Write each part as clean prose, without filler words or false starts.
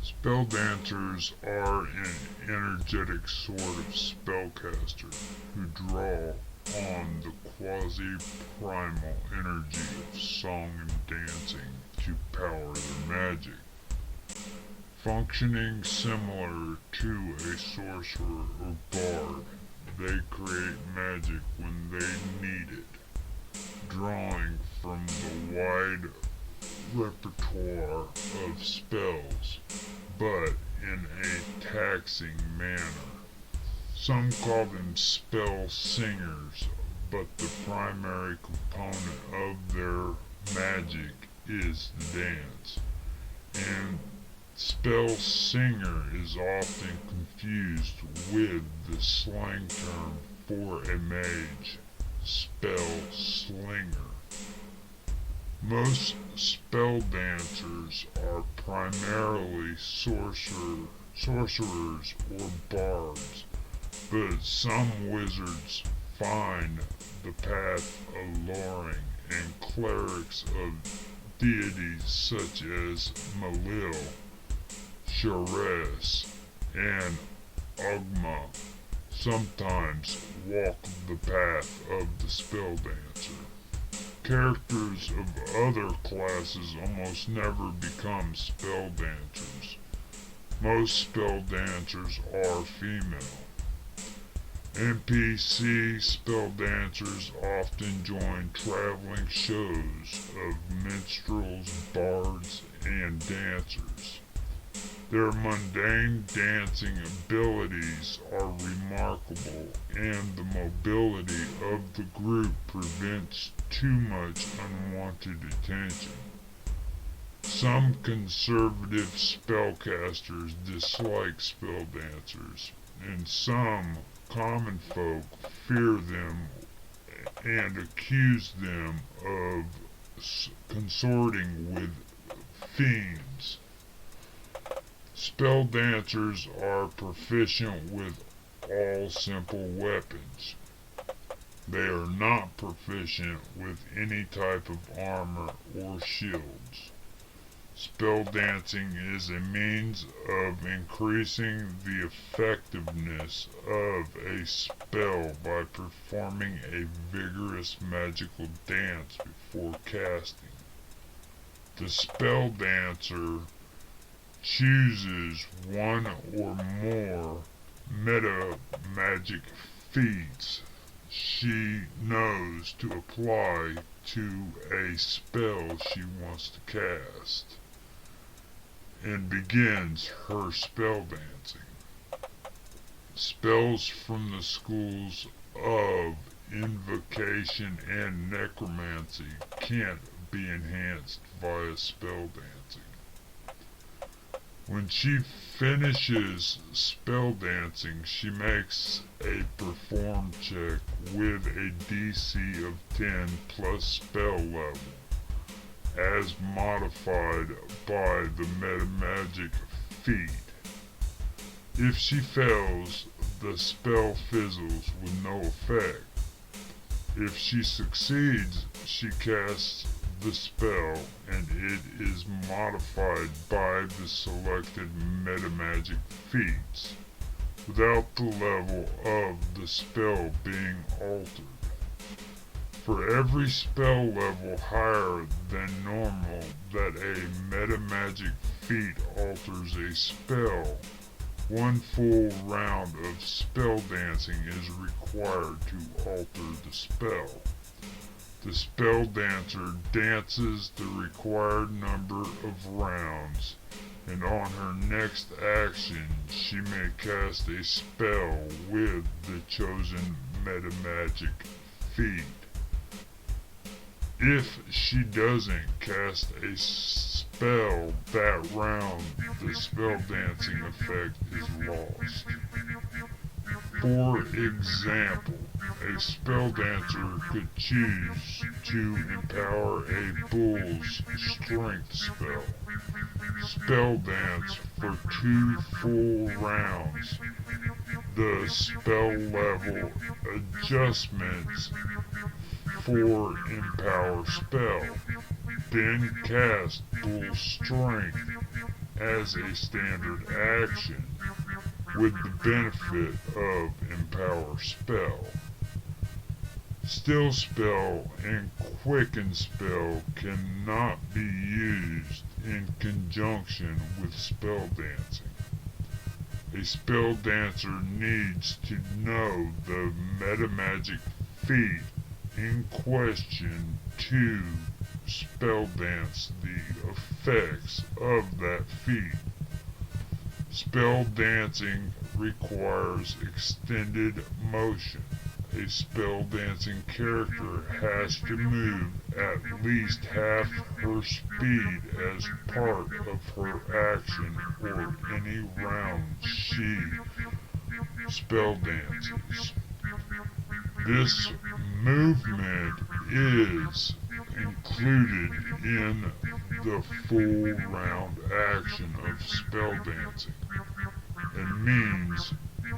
Spelldancers are an energetic sort of spellcaster who draw on the quasi-primal energy of song and dancing to power their magic. Functioning similar to a sorcerer or bard, they create magic when they need it, drawing from the wide repertoire of spells, but in a taxing manner. Some call them spell singers, but the primary component of their magic is the dance. And spell singer is often confused with the slang term for a mage, spell slinger. Most spell dancers are primarily sorcerers or bards, but some wizards find the path alluring, and clerics of deities such as Malil, Shares, and Ogma sometimes walk the path of the spelldancer. Characters of other classes almost never become spelldancers. Most spelldancers are female. NPC spelldancers often join traveling shows of minstrels, bards, and dancers. Their mundane dancing abilities are remarkable, and the mobility of the group prevents too much unwanted attention. Some conservative spellcasters dislike spelldancers, and some common folk fear them and accuse them of consorting with fiends. Spelldancers are proficient with all simple weapons. They are not proficient with any type of armor or shields. Spelldancing is a means of increasing the effectiveness of a spell by performing a vigorous magical dance before casting. The spelldancer chooses one or more meta magic feats she knows to apply to a spell she wants to cast, and begins her spell dancing. Spells from the schools of invocation and necromancy can't be enhanced via spell dancing. When she finishes spell dancing, she makes a perform check with a DC of 10 plus spell level, as modified by the metamagic feat. If she fails, the spell fizzles with no effect. If she succeeds, she casts the spell, and it is modified by the selected metamagic feats, without the level of the spell being altered. For every spell level higher than normal that a metamagic feat alters a spell, one full round of spell dancing is required to alter the spell. The spelldancer dances the required number of rounds, and on her next action she may cast a spell with the chosen metamagic feat. If she doesn't cast a spell that round, the spell dancing effect is lost. For example, a spelldancer could choose to empower a bull's strength spell. Spell dance for 2 full rounds. The spell level adjustments for empower spell. Then cast bull strength as a standard action with the benefit of Empower Spell. Still Spell and Quicken Spell cannot be used in conjunction with Spelldancing. A Spelldancer needs to know the metamagic feat in question to Spelldance the effects of that feat. Spelldancing requires extended motion. A spelldancing character has to move at least half her speed as part of her action or any round she spelldances. This movement is included in the full round action of spelldancing and means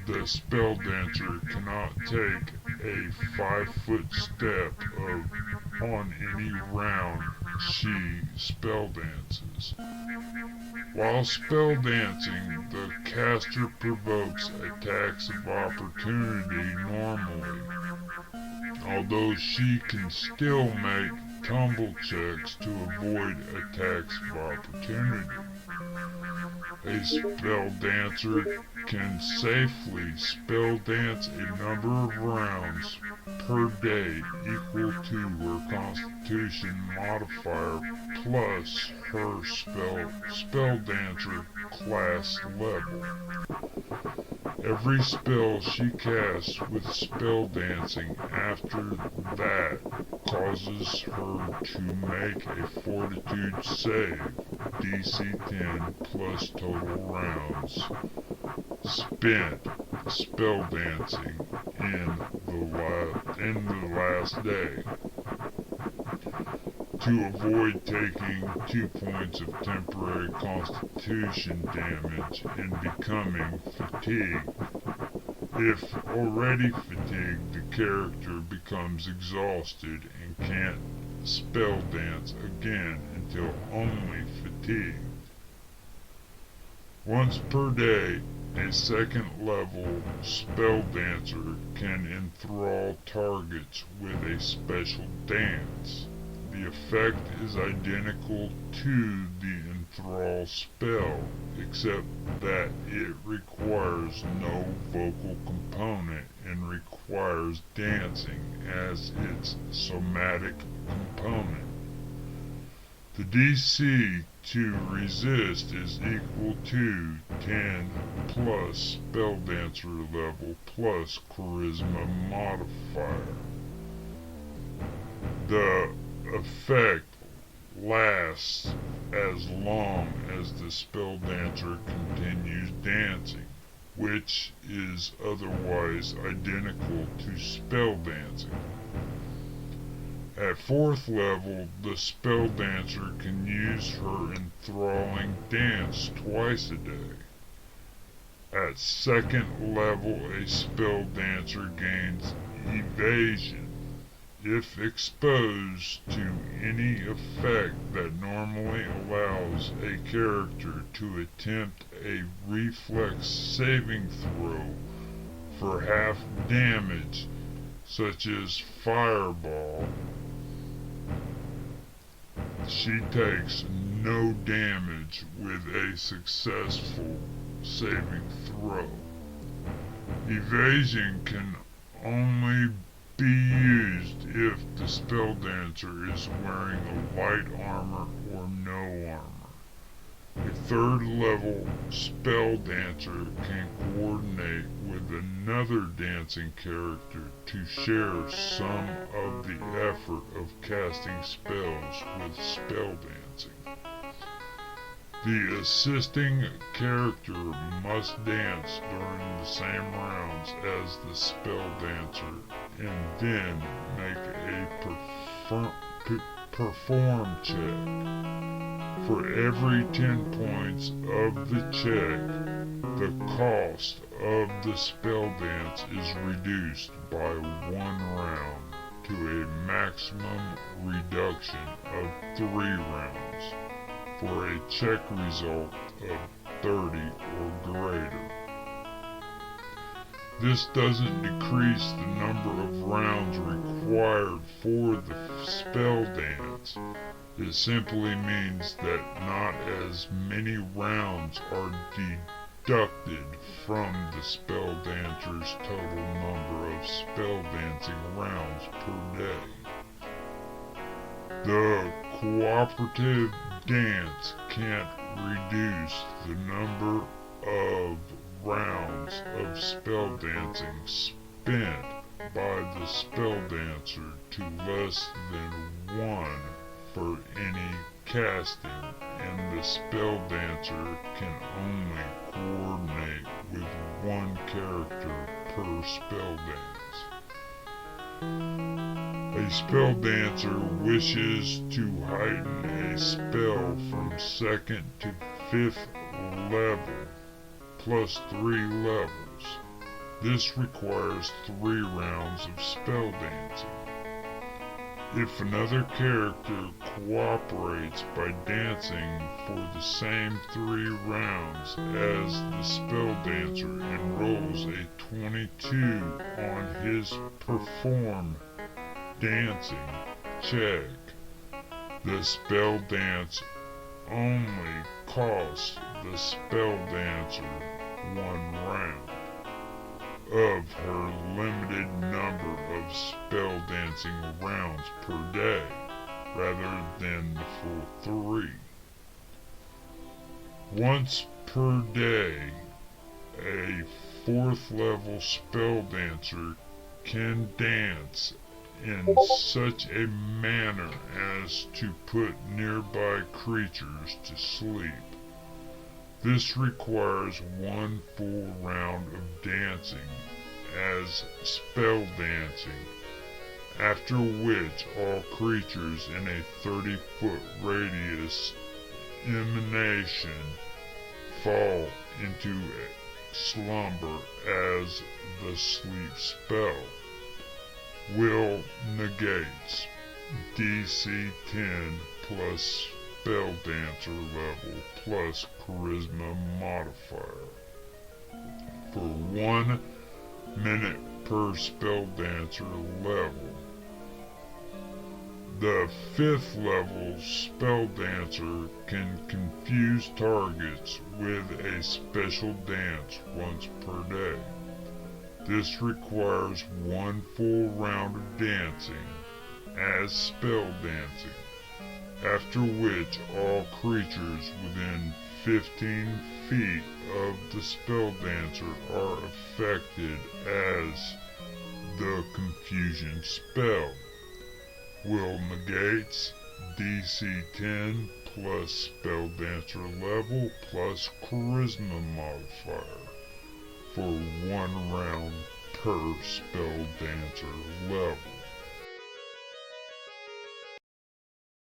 the spelldancer cannot take a 5-foot step on any round she spelldances. While spelldancing, the caster provokes attacks of opportunity normally, although she can still make tumble checks to avoid attacks of opportunity. A spelldancer can safely spelldance a number of rounds per day equal to her constitution modifier plus her spelldancer class level. Every spell she casts with spelldancing after that causes her to make a fortitude save, DC 10 plus total rounds spent spelldancing in the last day, to avoid taking 2 points of temporary constitution damage and becoming fatigued. If already fatigued, the character becomes exhausted and can't spelldance again until only fatigued. Once per day, a second level spelldancer can enthrall targets with a special dance. The effect is identical to the enthrall spell, except that it requires no vocal component and requires dancing as its somatic component. The DC to resist is equal to 10 plus spelldancer level plus charisma modifier. The effect lasts as long as the spelldancer continues dancing, which is otherwise identical to spelldancing. At 4th level, the spelldancer can use her enthralling dance twice a day. At 2nd level, a spelldancer gains evasion. If exposed to any effect that normally allows a character to attempt a reflex saving throw for half damage, such as fireball, she takes no damage with a successful saving throw. Evasion can only be used if the spelldancer is wearing a light armor or no armor. A 3rd level spelldancer can coordinate with another dancing character to share some of the effort of casting spells with spelldancing. The assisting character must dance during the same rounds as the spelldancer and then make a perform check. For every 10 points of the check, the cost of the spelldance is reduced by 1 round to a maximum reduction of 3 rounds. for a check result of 30 or greater. This doesn't decrease the number of rounds required for the spell dance. It simply means that not as many rounds are deducted from the Spelldancer's total number of spell dancing rounds per day. The cooperative dance can't reduce the number of rounds of spell dancing spent by the Spelldancer to less than 1 for any casting, and the Spelldancer can only coordinate with 1 character per spell dance. A Spelldancer wishes to heighten a spell from 2nd to 5th level, plus 3 levels. This requires 3 rounds of spell dancing. If another character cooperates by dancing for the same 3 rounds as the Spelldancer and rolls a 22 on his perform dancing check, the spell dance only costs the Spelldancer 1 round of her limited number of spell dancing rounds per day, rather than the full 3. Once per day, a 4th level Spelldancer can dance in such a manner as to put nearby creatures to sleep. This requires 1 full round of dancing as spell dancing, after which all creatures in a 30-foot radius emanation fall into slumber as the sleep spell. Will negates DC 10 plus Spelldancer level plus Charisma modifier for 1 minute per Spelldancer level. The 5th level Spelldancer can confuse targets with a special dance once per day. This requires 1 full round of dancing as spell dancing, after which all creatures within 15 feet of the Spelldancer are affected as the confusion spell. Will negates DC 10 plus Spelldancer level plus Charisma modifier for 1 round per Spelldancer level.